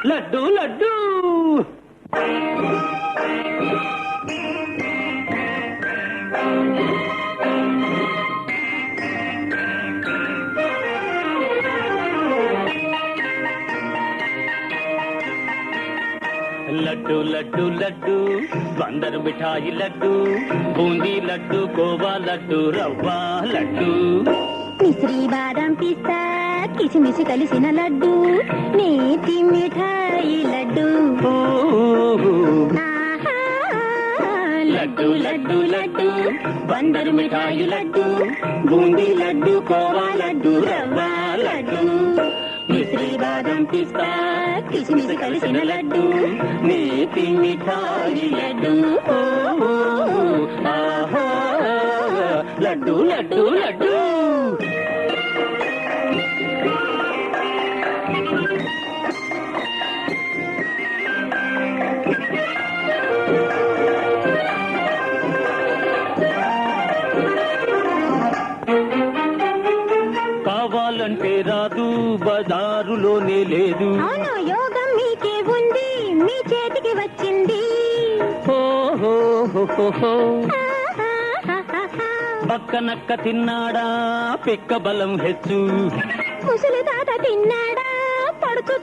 లడ్డు లడ్డు లడ్డు లడ్డు లడ్డు బందరు మిఠాయి లడ్డు బూందీ లడ్డు కోవా లడ్డు రవ్వ లడ్డు మిశ్రీ బాదం పిస్తా కిసిమిసి కలిసిన లడ్డు నేతి మిఠాయి లడ్డు ఆహా, లడ్డు లడ్డు లడ్డు బందరు మిఠాయి లడ్డు బూందీ లడ్డు కోవా లడ్డు రవ్వ లడ్డు మిశ్రీ బాదం పిస్తా కిస్మిస్ కలిసిన లడ్డు నేతి మిఠాయి లడ్డు ఆహా లడ్డు లడ్డు లడ్డు కావాలంటే రాదు బజారులోనే లేదు అవును యోగం మీకే ఉంది మీ చేతికి వచ్చింది పక్కనక్క తిన్నాడా పిక్క బలం హెచ్చు ముసలి తాత తిన్నాడా పడుచు